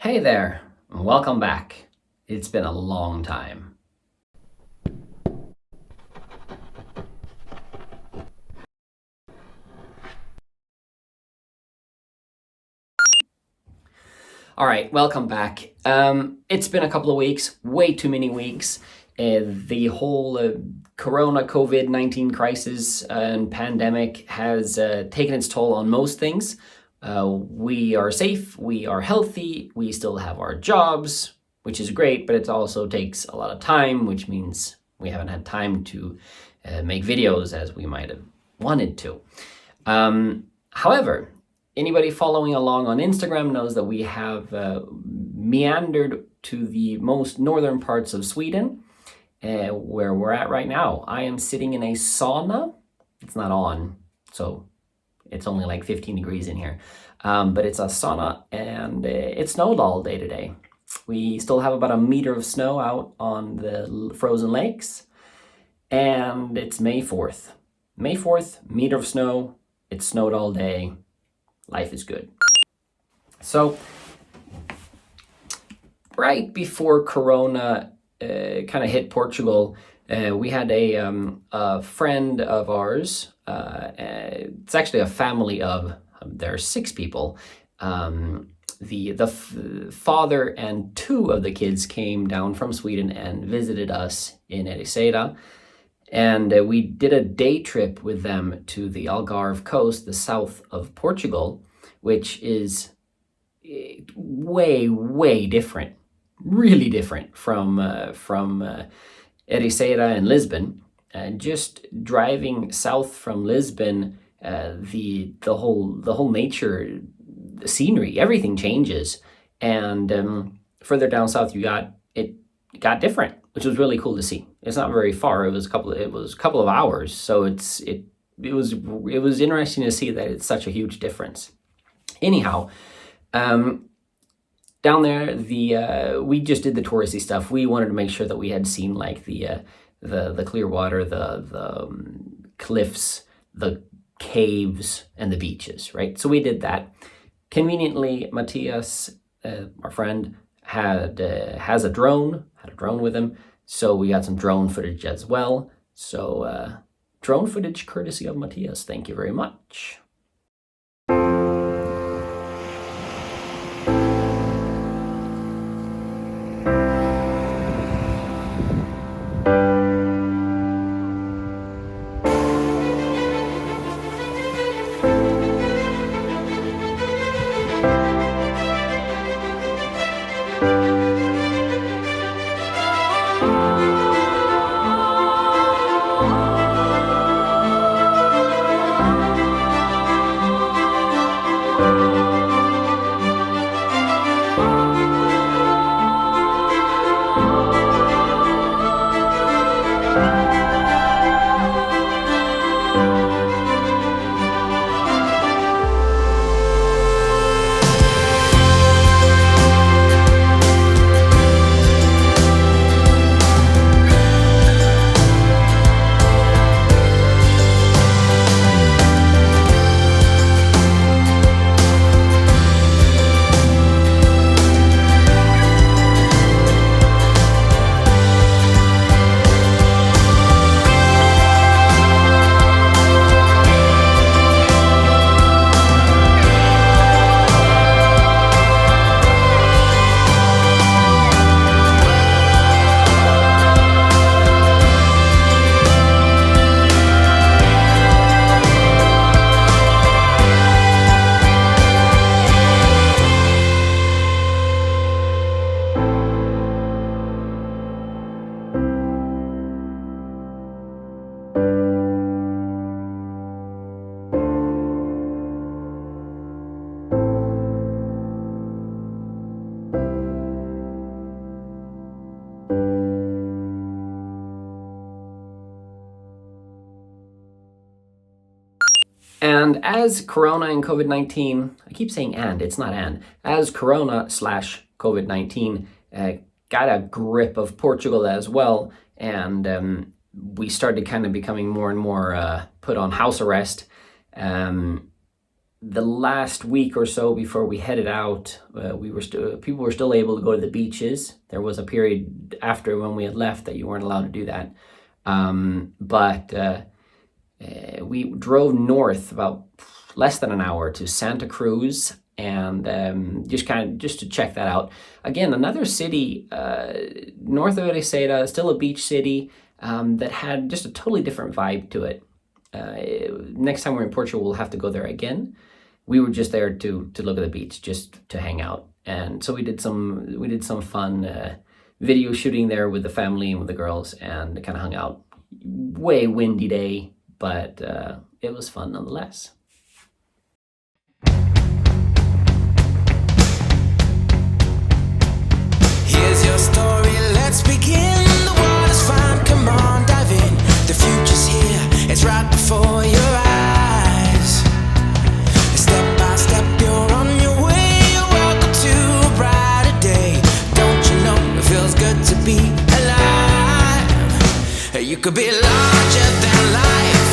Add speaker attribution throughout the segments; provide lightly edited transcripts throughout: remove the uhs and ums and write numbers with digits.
Speaker 1: Hey there, welcome back. It's been a long time. All right, welcome back. It's been a couple of weeks, way too many weeks. The whole Corona COVID-19 crisis and pandemic has taken its toll on most things. We are safe, we are healthy, we still have our jobs, which is great, but it also takes a lot of time, which means we haven't had time to make videos as we might have wanted to. However, anybody following along on Instagram knows that we have meandered to the most northern parts of Sweden, where we're at right now. I am sitting in a sauna. It's not on, so it's only like 15 degrees in here. But it's a sauna, and it snowed all day today. We still have about a meter of snow out on the frozen lakes, and it's May 4th. May 4th, meter of snow. It snowed all day. Life is good. So, right before Corona kind of hit Portugal, we had a friend of ours. It's actually a family of, there are 6 people. The father and 2 of the kids came down from Sweden and visited us in Ericeira. And we did a day trip with them to the Algarve Coast, the south of Portugal, which is way, way different, really different from Ericeira and Lisbon. Just driving south from Lisbon, the whole nature, the scenery, everything changes. And further down south, it got different, which was really cool to see. It's not very far. It was a couple of hours. So it was interesting to see that it's such a huge difference. Anyhow, down there, we just did the touristy stuff. We wanted to make sure that we had seen like the clear water, the cliffs, the caves, and the beaches, right? So we did that. Conveniently, Matthias, our friend, had a drone with him, so we got some drone footage as well. So drone footage courtesy of Matthias. Thank you very much. And as Corona and COVID-19, I keep saying it's not as Corona/COVID-19 got a grip of Portugal as well, and we started kind of becoming more and more put on house arrest, the last week or so before we headed out, people were still able to go to the beaches. There was a period after when we had left that you weren't allowed to do that. But we drove north about less than an hour to Santa Cruz, and just to check that out. Again, another city north of Ericeira, still a beach city, that had just a totally different vibe to it. Next time we're in Portugal, we'll have to go there again. We were just there to look at the beach, just to hang out, and so we did some fun video shooting there with the family and with the girls, and kind of hung out. Way windy day, but it was fun nonetheless.
Speaker 2: Here's your story, let's begin. The water's fine, come on, dive in. The future's here, it's right before your eyes. Step by step, you're on your way. You're welcome to a brighter day. Don't you know it feels good to be alive? You could be larger than life,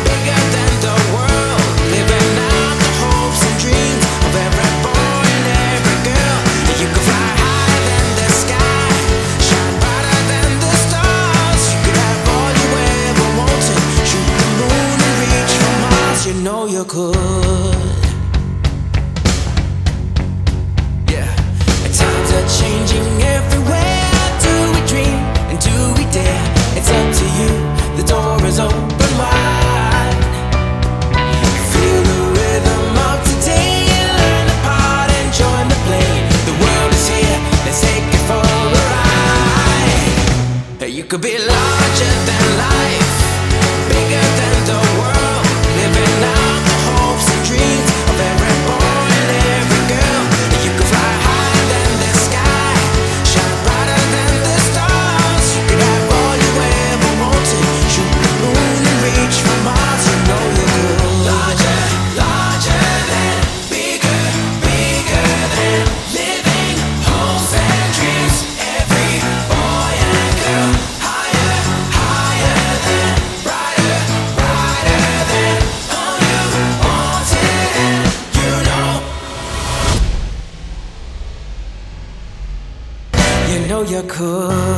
Speaker 2: bigger than the world, living out the hopes and dreams of every boy and every girl. You could fly higher than the sky, shine brighter than the stars. You could have all you ever wanted, shoot the moon and reach for Mars. You know you could. Yeah, times are changing everywhere. Do we dream and do we dare? It's up to you, the door is open wide. Feel the rhythm of today, learn the part and join the play. The world is here, let's take it for a ride. You could be larger than life, bigger than the world, living out the hopes and dreams of every boy and every girl. You could fly higher than the sky, shine brighter than the stars. You could have all you ever wanted, shoot the moon and reach for Mars. You know you could. Larger, larger than, bigger, bigger than, living hopes and dreams. Every boy and girl, higher, higher than, brighter, brighter than, all you wanted and you know you could.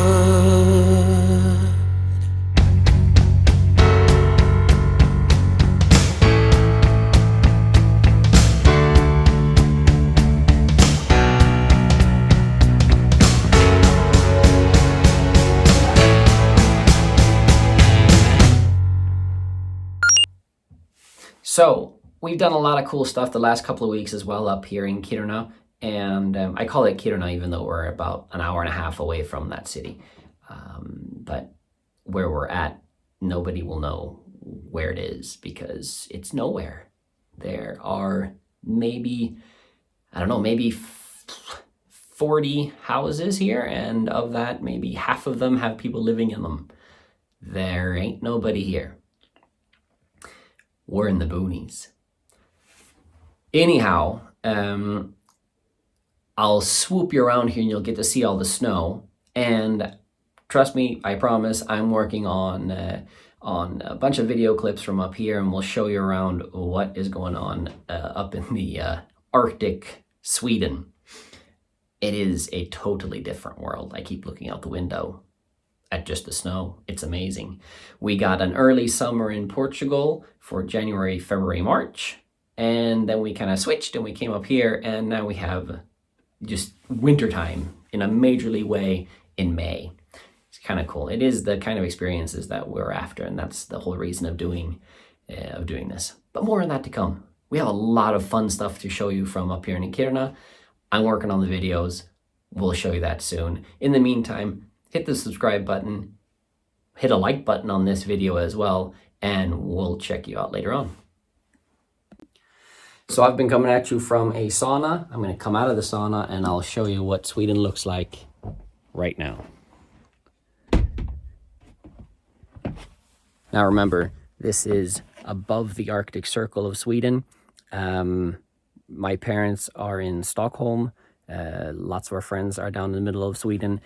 Speaker 1: So we've done a lot of cool stuff the last couple of weeks as well up here in Kiruna, and I call it Kiruna even though we're about an hour and a half away from that city. But where we're at, nobody will know where it is because it's nowhere. There are maybe, I don't know, maybe 40 houses here, and of that, maybe half of them have people living in them. There ain't nobody here. We're in the boonies. Anyhow, I'll swoop you around here and you'll get to see all the snow. And trust me, I promise, I'm working on a bunch of video clips from up here, and we'll show you around what is going on up in the Arctic Sweden. It is a totally different world. I keep looking out the window at just the snow. It's amazing. We got an early summer in Portugal for January, February, March, and then we kind of switched and we came up here, and now we have just wintertime in a majorly way in May. It's kind of cool. It is the kind of experiences that we're after, and that's the whole reason of doing this. But more on that to come. We have a lot of fun stuff to show you from up here in Kiruna. I'm working on the videos. We'll show you that soon. In the meantime, hit the subscribe button, hit a like button on this video as well, and we'll check you out later on. So I've been coming at you from a sauna. I'm going to come out of the sauna and I'll show you what Sweden looks like right now. Now remember, this is above the Arctic Circle of Sweden. My parents are in Stockholm. Lots of our friends are down in the middle of Sweden.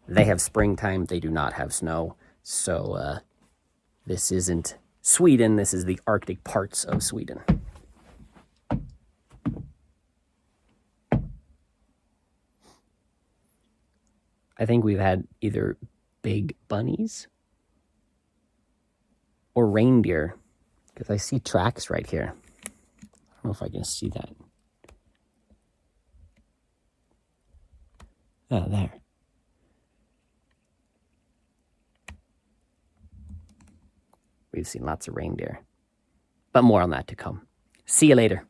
Speaker 1: They have springtime. They do not have snow. So this isn't Sweden. This is the Arctic parts of Sweden. I think we've had either big bunnies or reindeer, because I see tracks right here. I don't know if I can see that. Oh, there. We've seen lots of reindeer, but more on that to come. See you later.